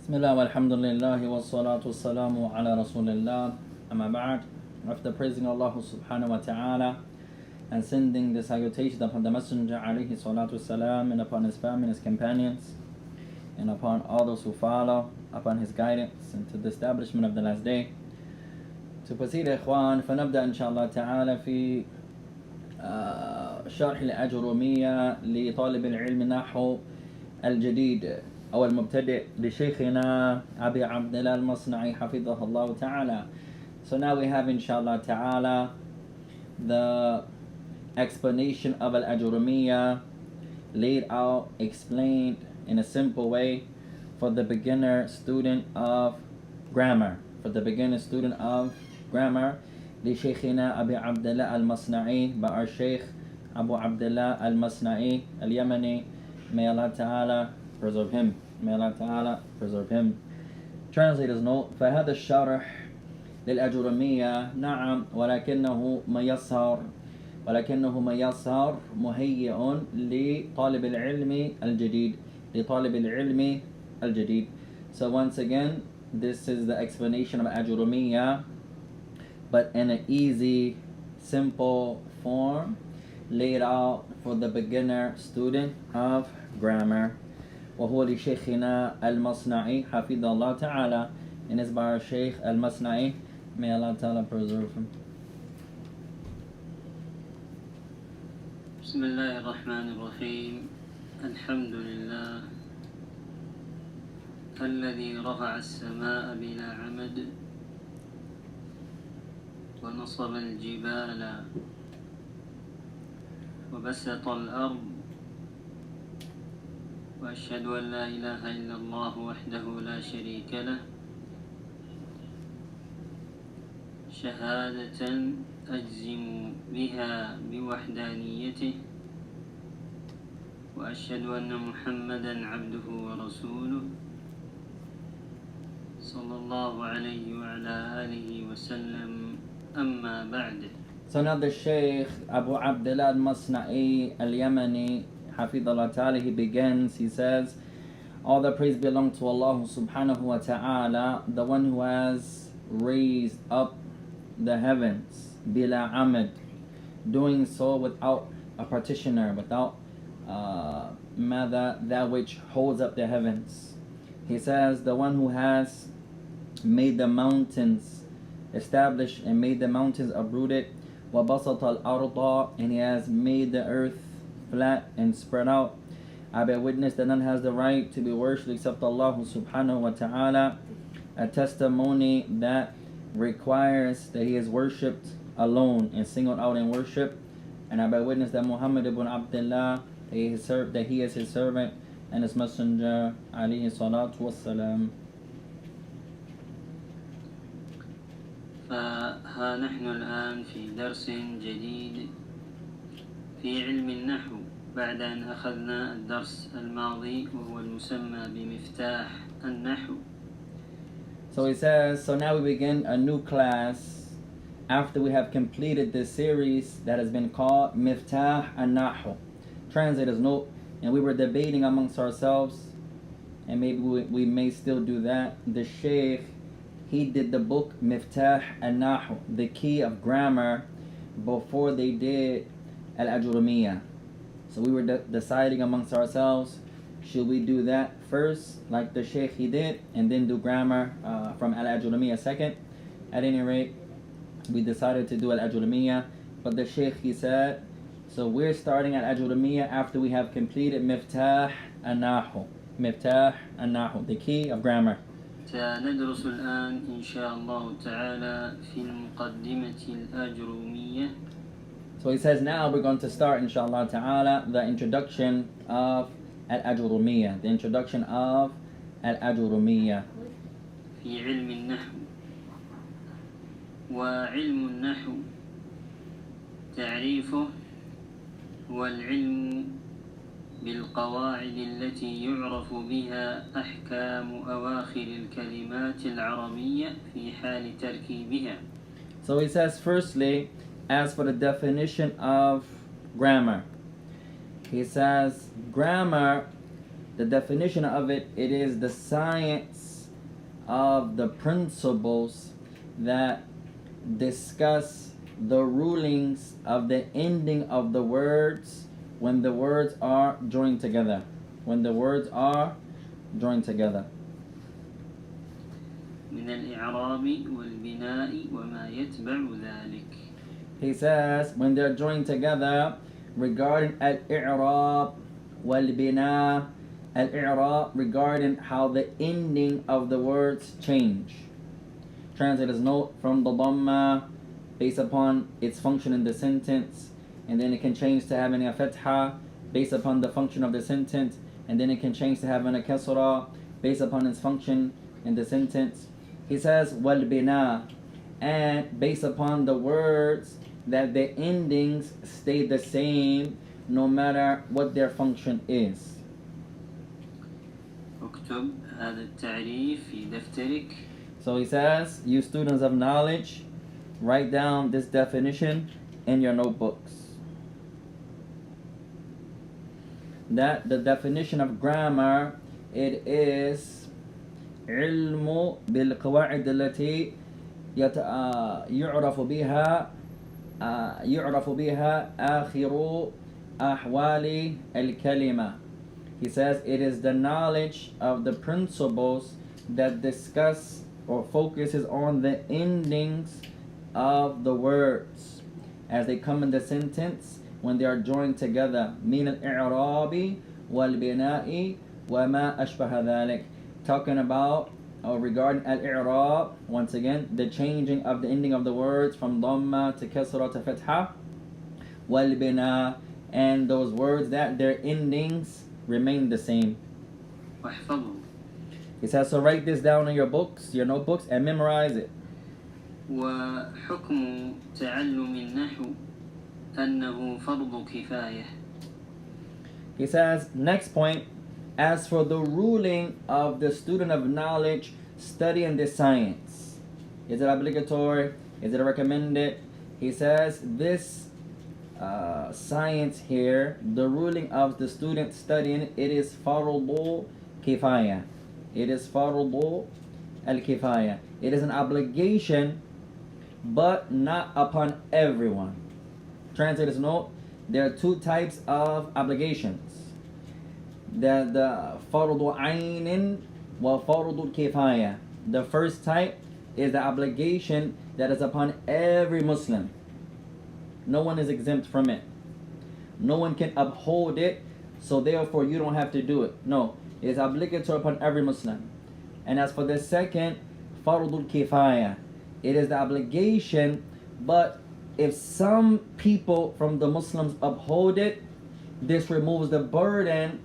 Bismillah walhamdulillah wa salatu wassalamu ala rasulillah. Amma ba'd. After praising Allah subhanahu wa ta'ala and sending the salutation upon the Messenger alayhi salatu wassalam, and upon his family and his companions, and upon all those who follow upon his guidance and to the establishment of the last day. To proceed, ikhwan, فنبدأ إن شاء الله تعالى في شرح الأجرومية لطالب العلم نحو الجديد أو المبتدئ لشيخنا أبي عبد الله المصنعي حفظه الله تعالى. So now we have inshallah ta'ala the explanation of Al-Ajuroomiyyah laid out, explained in a simple way for the beginner student of grammar. For the beginner student of grammar, لشيخنا أبي عبد الله المصنعي, by our Shaykh Abu Abdullah al-Masnaee al-Yamani. May Allah Ta'ala preserve him. May Allah Ta'ala preserve him. Translators note: فهذا الشرح للأجرومية نعم ولكنه ميسر مهيئ لطالب العلم الجديد. So once again, this is the explanation of Ajuroomiyyah, but in an easy, simple form, laid out for the beginner student of grammar. وهو لشيخنا المصنعي حفظ الله تعالى, and is by our Shaykh al-Masnaee. May Allah Ta'ala preserve him. بسم الله الرحمن الرحيم. الحمد لله الذي رفع السماء بلا عمد ونصب الجبال وبسط الأرض، وأشهد أن لا إله إلا الله وحده لا شريك له شهادة أجزم بها بوحدانيته، وأشهد أن محمدا عبده ورسوله صلى الله عليه وعلى آله وسلم. أما بعد. So now the Shaykh Abu Abdullah al-Masnaee al-Yamani Hafidhullah Ta'ala, he begins, he says, all the praise belong to Allah subhanahu wa ta'ala, the one who has raised up the heavens, bila amad, doing so without a partitioner, without that which holds up the heavens. He says, the one who has made the mountains, established and made the mountains uprooted, وَبَسَطَ الْأَرْضَ, and he has made the earth flat and spread out. I bear witness that none has the right to be worshipped except Allah subhanahu wa ta'ala, a testimony that requires that he is worshipped alone and singled out in worship. And I bear witness that Muhammad ibn Abdullah, that he is his servant and his messenger, alayhi salatu wassalam. فها نحن الآن في درس جديد في علم النحو بعد أن أخذنا الدرس الماضي وهو المسمى بمفتاح النحو. So he says, so now we begin a new class after we have completed this series that has been called Miftah al-Nahu. Translators note, and we were debating amongst ourselves, and maybe we may still do that. The Shaykh, he did the book Miftah al-Nahu, the key of grammar, before they did Al-Ajuroomiyyah. So we were deciding amongst ourselves, should we do that first, like the Shaykh he did, and then do grammar from Al-Ajuroomiyyah second? At any rate, we decided to do Al-Ajuroomiyyah, but the Shaykh, he said, so we're starting Al-Ajuroomiyyah after we have completed Miftah al-Nahu. Miftah al-Nahu, the key of grammar. سندرس الآن إن شاء الله تعالى في المقدمة الأجرومية. So he says now we're going to start inshallah ta'ala the introduction of Al-Ajuroomiyyah, the introduction of Al-Ajuroomiyyah. في علم النحو. وعلم النحو تعريفه هو العلم بالقواعد التي يعرف بها أحكام أواخر الكلمات العربية في حال تركيبها. So he says, firstly, as for the definition of grammar, he says, grammar, the definition of it, it is the science of the principles that discuss the rulings of the ending of the words when the words are joined together. When the words are joined together. من الإعراب والبناء وما يتبع ذلك. He says when they're joined together regarding al-i'rab wal-bina, al-i'rab regarding how the ending of the words change. Translators note from the dhamma based upon its function in the sentence, and then it can change to having a fatha based upon the function of the sentence, and then it can change to having a kasra based upon its function in the sentence. He says wal bina, and based upon the words that the endings stay the same no matter what their function is. اكتب هذا التعريف في دفترك. So he says, you students of knowledge, write down this definition in your notebooks. That the definition of grammar, it is علم بالقواعد التي يعرف بها آخر أحوال الكلمة. He says it is the knowledge of the principles that discuss or focuses on the endings of the words as they come in the sentence when they are joined together. من الإعراب والبناء وما أشبه ذلك. Talking about or regarding al-i'rab, once again, the changing of the ending of the words from dhamma to kasra to fatha, wal bina, and those words that their endings remain the same. واحفظه. He says, so write this down in your books, your notebooks, and memorize it. وحكم تعلم النحو أنه فرض كفاية. He says, next point, as for the ruling of the student of knowledge studying this science, is it obligatory? Is it recommended? He says this science here, the ruling of the student studying, it is fardu kifaya. It is fardu al-kifaya. It is an obligation, but not upon everyone. Translators note, there are two types of obligations. The fardu aynin wa fardu kifaya. The first type is the obligation that is upon every Muslim. No one is exempt from it. No one can uphold it, so therefore you don't have to do it. No, it is obligatory upon every Muslim. And as for the second, fardu kifaya, it is the obligation, but if some people from the Muslims uphold it, this removes the burden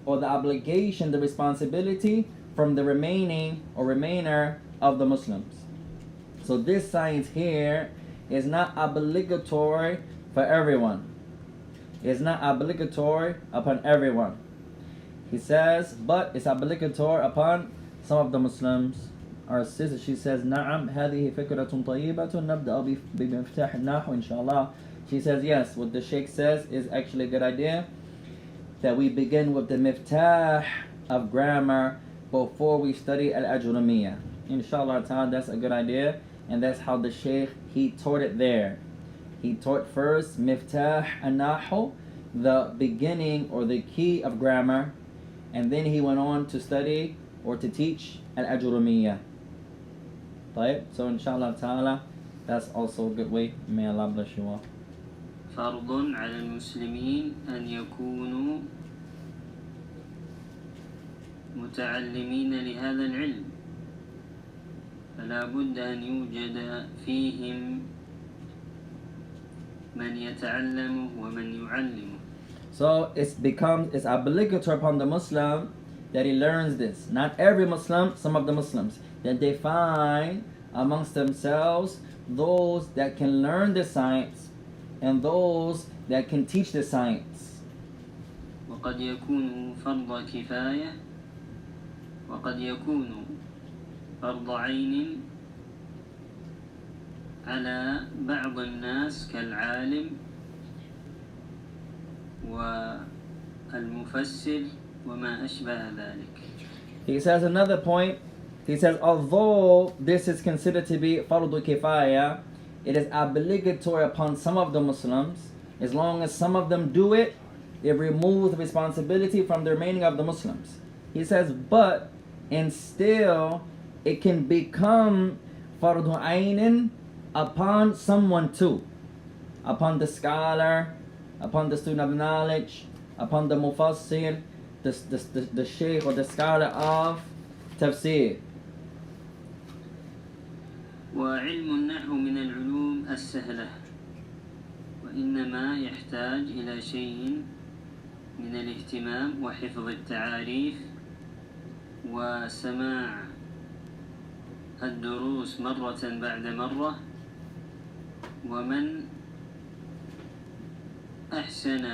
or the obligation, the responsibility from the remainder of the Muslims. So this science here is not obligatory for everyone. It's not obligatory upon everyone. He says, but it's obligatory upon some of the Muslims. Our sister, she says, نعم هذه فكرة طيبة نبدأ بمفتاح النحو إن شاء الله. She says, yes, what the Sheikh says is actually a good idea, that we begin with the miftah of grammar before we study al-Ajuroomiyyah. Inshallah ta'ala, that's a good idea, and that's how the Sheikh, he taught it there. He taught first miftah an-nahu, the beginning or the key of grammar, and then he went on to study or to teach al-Ajuroomiyyah. So inshallah ta'ala, that's also a good way. May Allah bless you all. فرض على المسلمين أن يكونوا متعلمين لهذا العلم، فلا بد أن يوجد فيهم من يتعلمه ومن يعلمه. So it's obligatory upon the Muslim that he learns this. Not every Muslim, some of the Muslims, that they find amongst themselves those that can learn the science and those that can teach the science. وقد يكون فرض كفاية وقد يكون فرض عين على بعض الناس كالعالم والمفسر وما أشبه ذلك. He says another point, He says, although this is considered to be fardu kifaya, it is obligatory upon some of the Muslims. As long as some of them do it, it removes the responsibility from the remaining of the Muslims. He says, but, and still, it can become fardu aynin upon someone too. Upon the scholar, upon the student of knowledge, upon the mufassir, the sheikh or the scholar of tafsir. وعلم النحو من العلوم السهلة وإنما يحتاج إلى شيء من الاهتمام وحفظ التعاريف وسماع الدروس مرة بعد مرة، ومن أحسن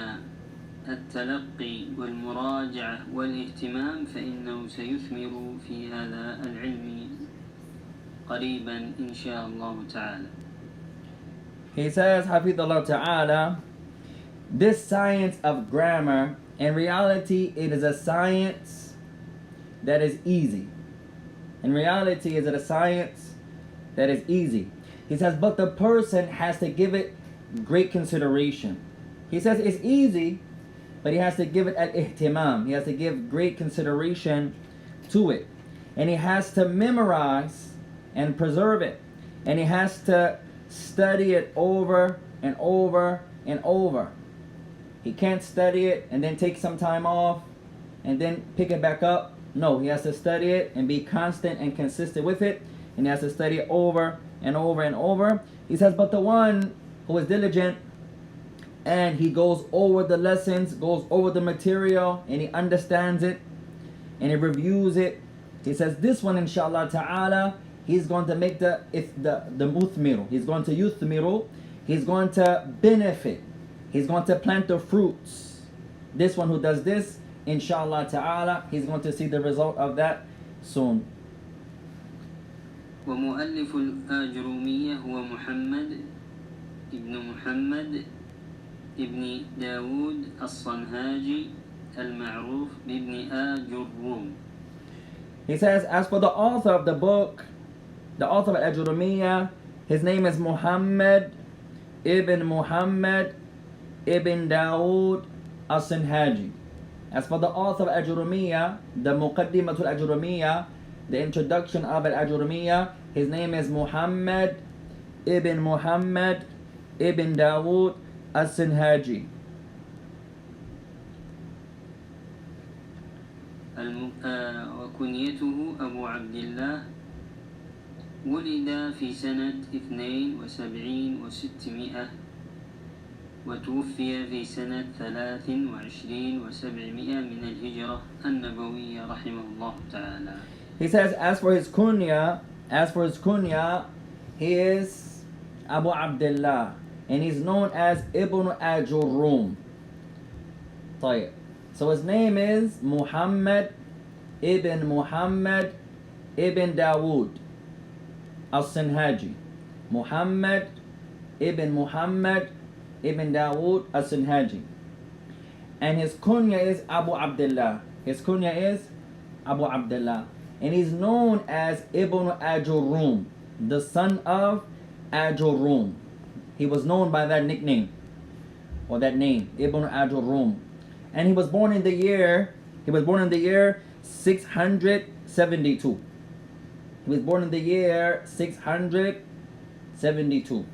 التلقي والمراجعة والاهتمام فإنه سيثمر في هذا العلم قريبا إن شاء الله تعالى. He says, Hafidhullah Ta'ala, this science of grammar, in reality, it is a science that is easy. In reality, is it a science that is easy? He says, but the person has to give it great consideration. He says it's easy, but he has to give it al-ihtimam. He has to give great consideration to it. And he has to memorize and preserve it. And he has to study it over and over and over. He can't study it and then take some time off and then pick it back up. No, he has to study it and be constant and consistent with it. And he has to study it over and over and over. He says, but the one who is diligent and he goes over the lessons, goes over the material, and he understands it and he reviews it. He says, this one, inshallah ta'ala, he's going to make the muthmiru. He's going to yuthmiru. He's going to benefit. He's going to plant the fruits. This one who does this, inshallah ta'ala, he's going to see the result of that soon. ومؤلف الآجرومية هو محمد ابن داود الصنهاجي المعروف بابن آجروم. He says, as for the author of the book, the author of Ajuroomiyyah, his name is Muhammad ibn Dawood al-Sinhaji. As for the author of Ajuroomiyyah, the Muqaddimatul Ajuroomiyyah, the introduction of Ajuroomiyyah, his name is Muhammad ibn Dawood al-Sinhaji. وكنيته أبو عبد الله، ولد في سنة 72 و600 وتوفي في سنة 23 و700 من الهجرة النبوية رحمه الله تعالى. He says, as for his kunya, he is Abu Abdullah, and he's known as Ibn Ajuroomiyyah. طيب. So his name is Muhammad ibn Dawood al-Sinhaji. Muhammad ibn Dawood al-Sinhaji. And his kunya is Abu Abdullah. And he's known as Ibn Ajuroomiyyah, the son of Ajuroomiyyah. He was known by that nickname, or that name, Ibn Ajuroomiyyah. And he was born in the year 672. He was born in the year 672.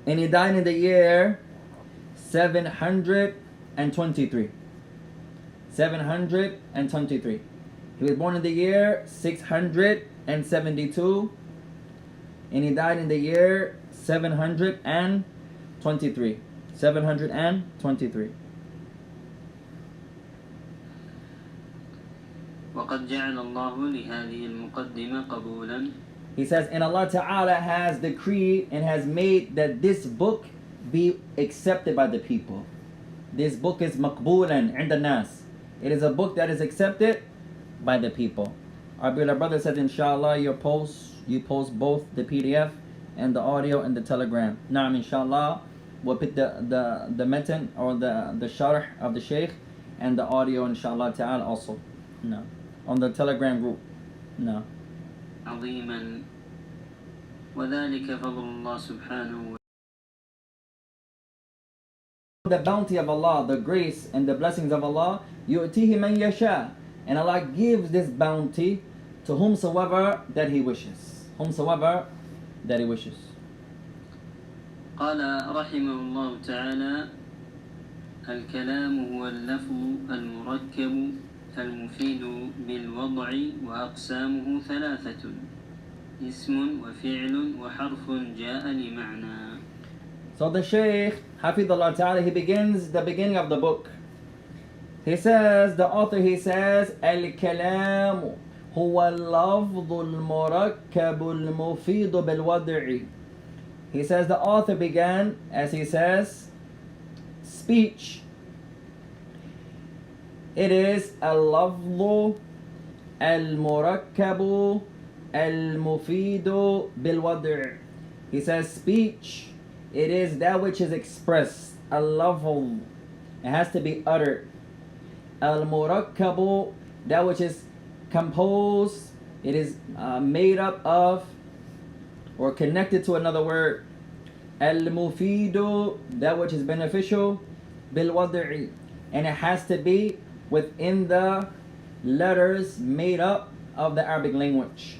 And he died in the year 723. 723. He was born in the year 672. And he died in the year 723. 723. وقد جعل الله لهذه المقدمة قبولا. He says, and Allah Ta'ala has decreed and has made that this book be accepted by the people. This book is maqboolan inda nas. It is a book that is accepted by the people. Our beloved brother says, inshallah, you post both the PDF and the audio and the telegram. Naam, inshallah, we'll put the matan or the sharh of the Shaykh and the audio, inshallah Ta'ala, also. No. On the telegram group. No. عظيما وذلك فضل الله سبحانه. The bounty of Allah, the grace and the blessings of Allah, يُؤْتِيهِ مَنْ يَشَاءُ, and Allah gives this bounty to whomsoever that He wishes. Whomsoever that He wishes. قال رحمه الله تعالى: الكلام هو اللفظ المركب المفيد بالوضع وأقسامه ثلاثة: اسم وفعل وحرف جاء لمعنى. So the Shaykh, Hafidullah Ta'ala, he begins the beginning of the book. He says, the author, he says, الكلام هو اللفظ المركب المفيد بالوضع. He says, the author began, as he says, speech. It is اللفظ المركب المفيد بالوضع. He says, speech. It is that which is expressed. Al-lafz. It has to be uttered. Al-murakkabu, that which is composed. It is made up of or connected to another word. Al-mufidu, that which is beneficial. Bil-wad'i, and it has to be within the letters made up of the Arabic language.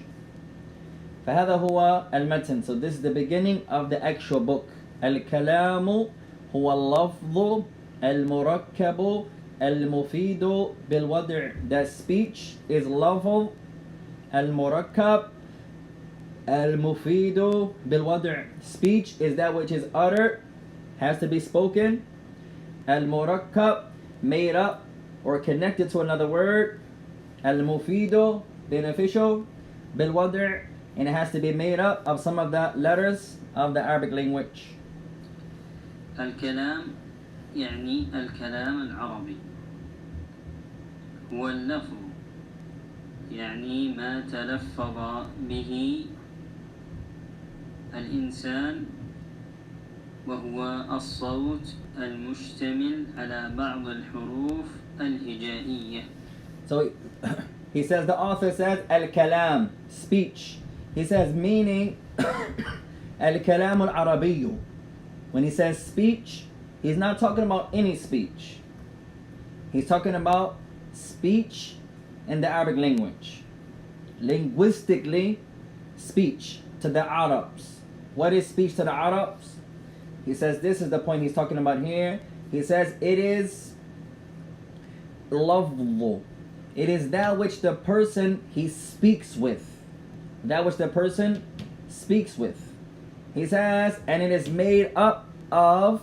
فهذا هو المتن. So this is the beginning of the actual book. الكلام هو اللفظ المركب المفيد بالوضع. That speech is لفظ المركب المفيد بالوضع. Speech is that which is uttered, has to be spoken. المركب, made up or connected to another word. المفيد, beneficial. بالوضع, and it has to be made up of some of the letters of the Arabic language. الكلام يعني الكلام العربي، هو اللفظ يعني ما تلفظ به الإنسان، وهو الصوت المشتمل على بعض الحروف الهجائية. So he says, the author says al-kalam, speech. He says meaning al-kalam al-arabiyu. When he says speech, he's not talking about any speech. He's talking about speech in the Arabic language. Linguistically, speech to the Arabs. What is speech to the Arabs? He says this is the point he's talking about here. He says it is lafzu. It is that which the person he speaks with. That which the person speaks with. He says, and it is made up of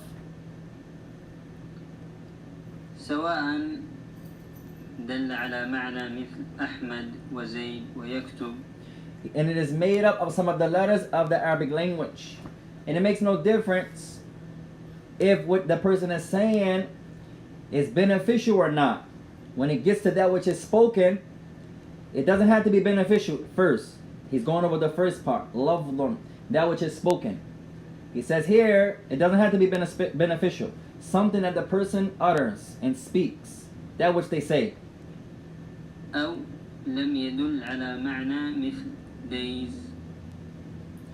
سواء دل على معنى مثل أحمد وزيد ويكتب. And it is made up of some of the letters of the Arabic language. And it makes no difference if what the person is saying is beneficial or not. When it gets to that which is spoken, it doesn't have to be beneficial first. He's going over the first part, lafdun, that which is spoken. He says here, it doesn't have to be beneficial. Something that the person utters and speaks, that which they say. أو لم يدل على معنى مثل days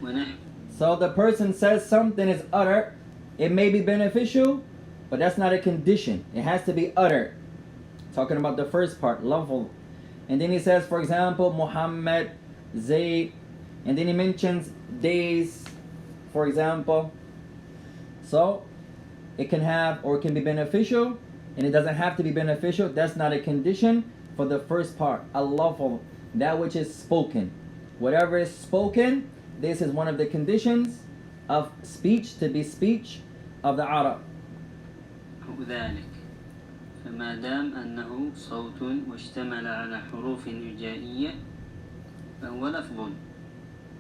ونحو. So the person says something is uttered. It may be beneficial, but that's not a condition. It has to be uttered. Talking about the first part, lafdh. And then he says, for example, Muhammad, Zayd, and then he mentions days, for example. So it can have or it can be beneficial, and it doesn't have to be beneficial. That's not a condition for the first part, al-lafdh, that which is spoken. Whatever is spoken, this is one of the conditions of speech to be speech of the Arab. ذلك فما دام أنه صوت واشتمل على حروف هجائية فهو لفظ.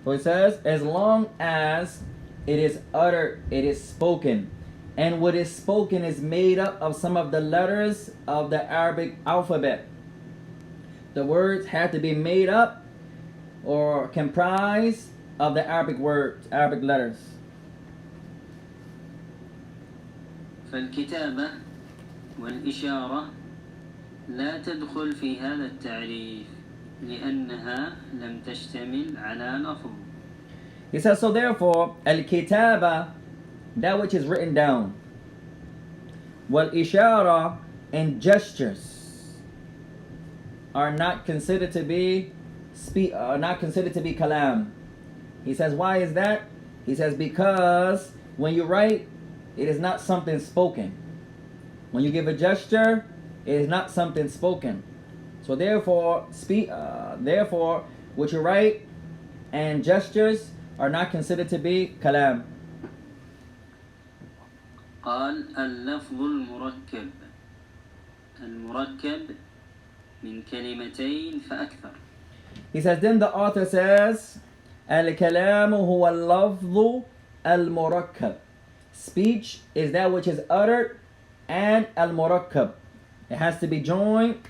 So it says, as long as it is uttered, it is spoken, and what is spoken is made up of some of the letters of the Arabic alphabet. The words have to be made up or comprised of the Arabic words, Arabic letters. فالكتابة والإشارة لا تدخل في هذا التعريف لأنها لم تشتمل على لفظ. He says, so therefore, al-kitaba, that which is written down, wal-ishara, and gestures, are not considered to be kalam. He says, why is that? He says, because when you write, it is not something spoken. When you give a gesture, it is not something spoken. So therefore, what you write and gestures are not considered to be kalam. قال اللفظ المركب من كلمتين فأكثر. He says, then the author says, al-kalamu huwa al-lafzu al-murakkab. Speech is that which is uttered, and al-murakkab, it has to be joined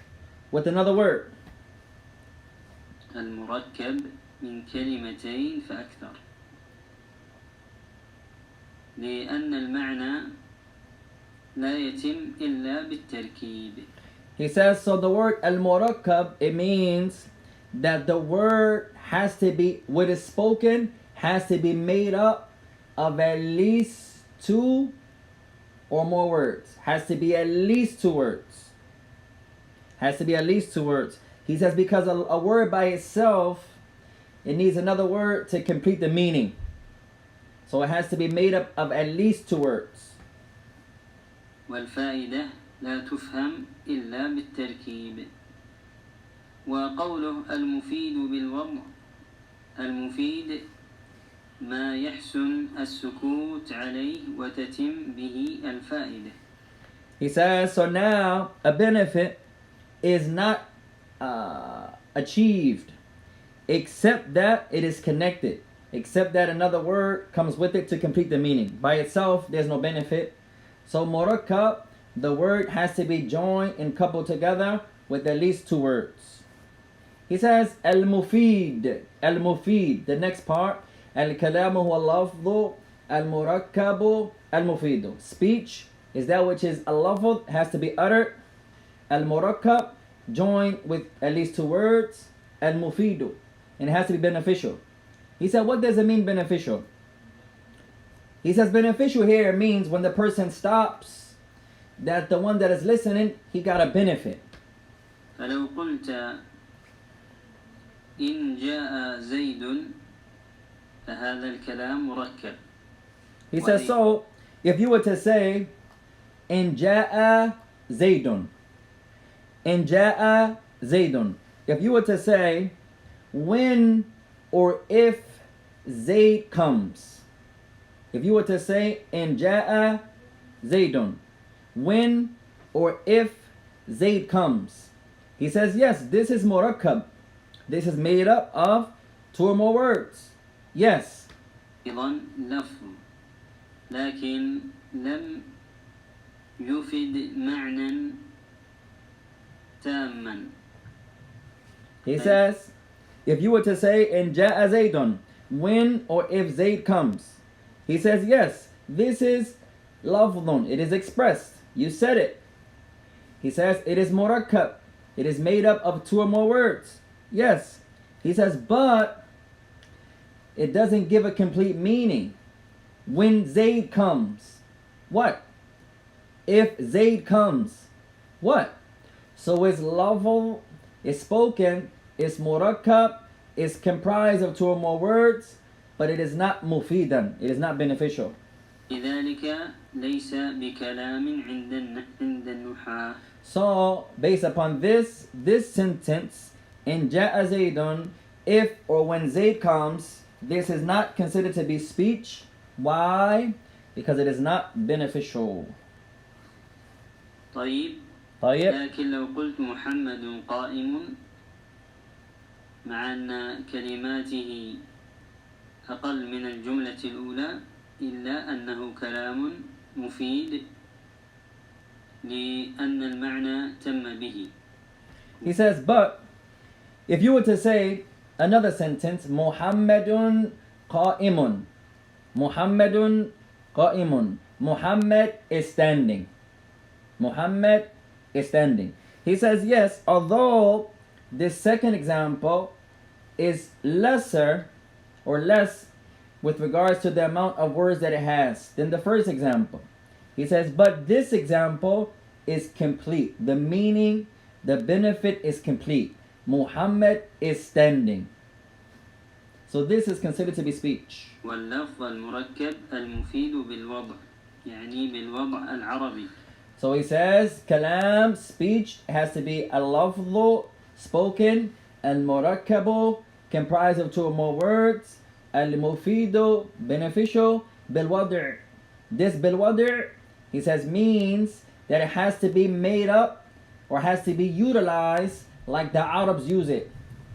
with another word. المركب من كلمتين فأكثر لأن المعنى لا يتم إلا بالتركيب. He says, so the word al-murakkab, it means that the word has to be, what is spoken has to be made up of at least two or more words. Has to be at least two words. Has to be at least two words. He says because a word by itself, it needs another word to complete the meaning. So it has to be made up of at least two words. والفائدة لا تفهم إلا بالتركيب. وقوله المفيد بالوضع المفيد ما يحسن السكوت عليه وتتم به الفائدة. He says, so now a benefit is not achieved except that it is connected, except that another word comes with it to complete the meaning. By itself, there's no benefit. So murakkab, the word has to be joined and coupled together with at least two words. He says, al-mufid, the next part, al-kalamu huwa al-lafdhu, al-murakkabu, al-mufidu. Speech is that which is al-lafdh, has to be uttered, al-murakkab, joined with at least two words, al-mufidu, and it has to be beneficial. He said, what does it mean beneficial? He says beneficial here means when the person stops, that the one that is listening, he got a benefit. فلو قلت إن جاء زيد فهذا الكلام مركب. He says, so if you were to say إن جاء زيد, إن جاء زيد, if you were to say when or if Zayd comes, if you were to say إن جاء زيد, when or if Zayd comes, he says, yes, this is murakkab. This is made up of two or more words. Yes. أيضا لفظ لكن لم يفد معنى تاما. He says, if you were to say in ja'a Zaydun, when or if Zayd comes, he says, yes, this is lafdhun, it is expressed. You said it. He says it is murakkab. It is made up of two or more words. Yes. He says, but it doesn't give a complete meaning. When Zayd comes, what? If Zayd comes, what? So it's lafdh, it's spoken, it's murakkab, it's comprised of two or more words, but it is not mufidan. It is not beneficial. لذلك ليس بكلام عند النحاة. So, based upon this sentence, in ja'a Zaydun, if or when Zayd comes, this is not considered to be speech. Why? Because it is not beneficial. طيب. طيب. لكن لو قلت محمد قائم مع أن كلماته أقل من الجملة الأولى إلا أنه كلام مفيد لأن المعنى تم به. He says, but if you were to say another sentence, Muhammadun qa'imun. Muhammadun qa'imun. Muhammad is standing. Muhammad is standing. He says, yes, although this second example is lesser or less with regards to the amount of words that it has than the first example. He says, but this example is complete. The meaning, the benefit is complete. Muhammad is standing. So this is considered to be speech. واللفظ المركب المفيد بالوضع يعني بالوضع العربي. So he says, kalam, speech, has to be al-lafdhu, spoken, al-murakkabu, comprised of two or more words, al-mufidu, beneficial, bil-wad'. This bil-wad', he says, means that it has to be made up or has to be utilized like the Arabs use it.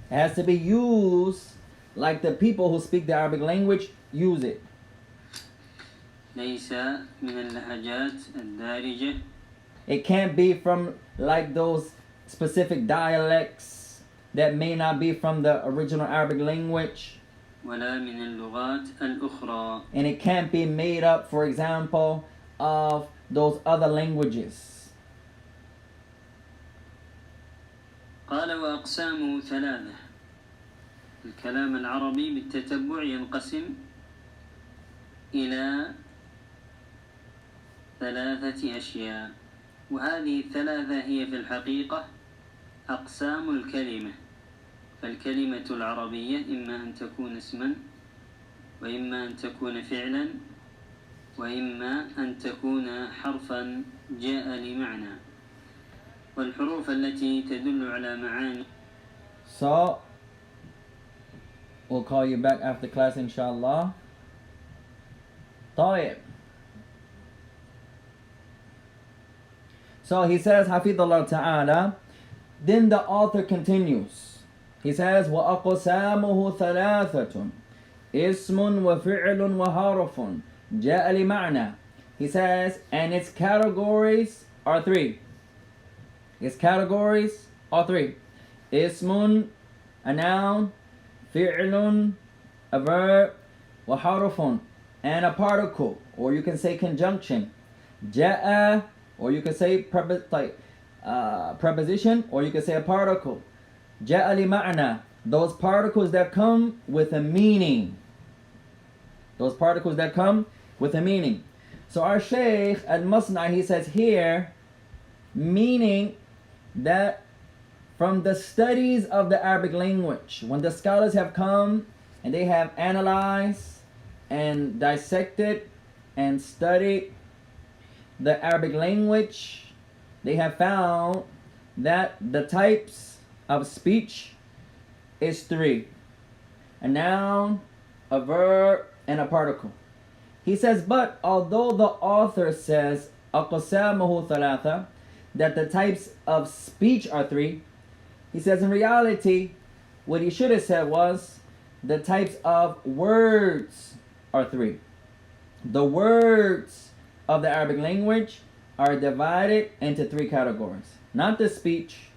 It has to be used like the people who speak the Arabic language use it. ليس من اللهجات الدارجة. It can't be from like those specific dialects that may not be from the original Arabic language. ولا من اللغات الأخرى. And it can't be made up, for example, of those other languages. قال وأقسامه ثلاثة. الكلام العربي بالتتبع ينقسم إلى ثلاثة أشياء، وهذه الثلاثة هي في الحقيقة أقسام الكلمة. فالكلمة العربية إما أن تكون اسما، وإما أن تكون فعلا، وإما أن تكون حرفا جاء لمعنى. والحروف التي تدل على معاني. So, we'll call you back after class, inshallah. طيب. So he says, Hafidullah Ta'ala. Then the author continues. He says, وَأَقْسَامُهُ ثَلَاثَةٌ اسم وفعل وحرف جاء لمعنى. He says, and its categories are three. Its categories are three. اسم, a noun, فعل, a verb, وحرف, and a particle, or you can say conjunction. جاء, or you can say preposition, or you can say a particle. جاء لمعنى, those particles that come with a meaning. Those particles that come with a meaning. So our Shaykh Masnaee, he says here, meaning that from the studies of the Arabic language, when the scholars have come and they have analyzed and dissected and studied the Arabic language, they have found that the types of speech is three: a noun, a verb, and a particle. He says, but although the author says أقسامه ثلاثة, that the types of speech are three, he says in reality what he should have said was the types of words are three. The words of the Arabic language are divided into three categories. Not the speech,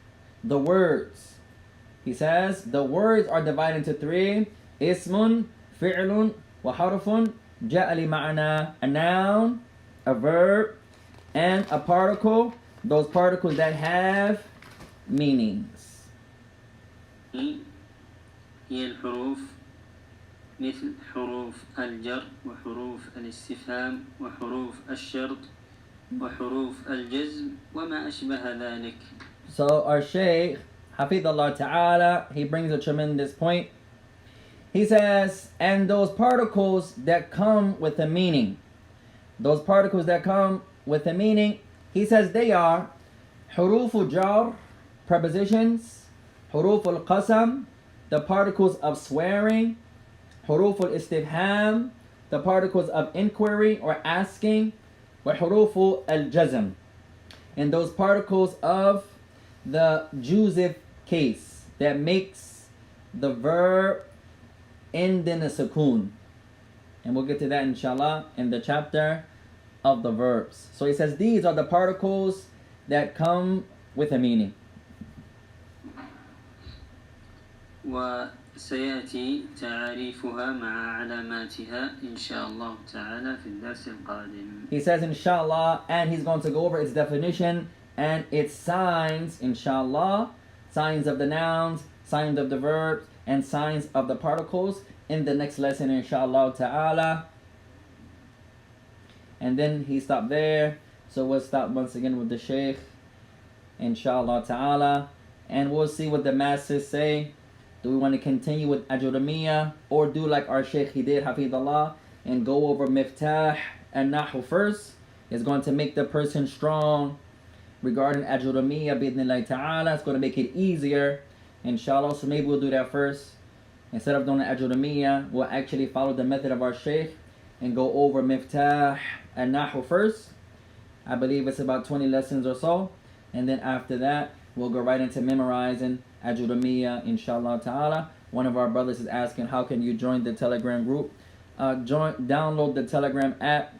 the words. He says the words are divided into three: ismun, fi'lun, wa harfun, ja'a li ma'ana, a noun, a verb, and a particle. Those particles that have meanings. هي الحروف مثل حروف الجر وحروف الاستفهام وحروف الشرط وحروف الجزم وما أشبه ذلك. So our Shaykh, Hafidullah Ta'ala, he brings a tremendous point. He says, and those particles that come with a meaning, those particles that come with a meaning, he says they are حروف jar, prepositions, حروف القسم, the particles of swearing, حروف الاستفهام, the particles of inquiry or asking, وحروف الجزم, and those particles of the Juzif case that makes the verb end in a sukoon. And we'll get to that inshallah in the chapter of the verbs. So he says these are the particles that come with a meaning. وسيأتي تعريفها مع علاماتها إن شاء الله تعالى في الدرس القادم. He says inshallah, and he's going to go over its definition and its signs inshallah signs of the nouns, signs of the verbs, and signs of the particles in the next lesson, inshallah ta'ala. And then he stopped there. So we'll stop once again with the Shaykh, inshallah ta'ala. And we'll see what the masses say. Do we want to continue with Ajuroomiyyah, or do like our Shaykh he did, Hafidullah, and go over Miftah and Nahu first? It's going to make the person strong regarding Ajuroomiyyah, bi'idhnillahi ta'ala. It's going to make it easier, inshallah. So maybe we'll do that first. Instead of doing the Ajuroomiyyah, we'll actually follow the method of our Shaykh and go over Miftah and Nahu first. I believe it's about 20 lessons or so. And then after that, we'll go right into memorizing Ajuroomiyyah, inshallah ta'ala. One of our brothers is asking, how can you join the Telegram group? Download the Telegram app,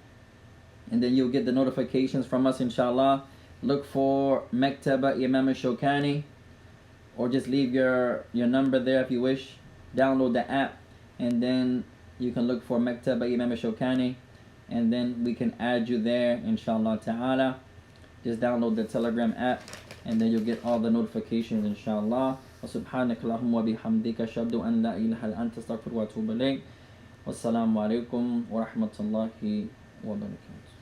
and then you'll get the notifications from us, inshallah. Look for Maktaba Imam Shawkani, or just leave your number there if you wish. Download the app, and then you can look for Maktaba Imam Shawkani, and then we can add you there, inshallah ta'ala. Just download the Telegram app, and then you'll get all the notifications, inshallah. Wa subhanaka Allahumma wa bihamdika ashhadu an la ilaha illa anta astaghfiruka wa atubu ilayk. Wassalamu alaikum wa rahmatullahi wa barakatuh.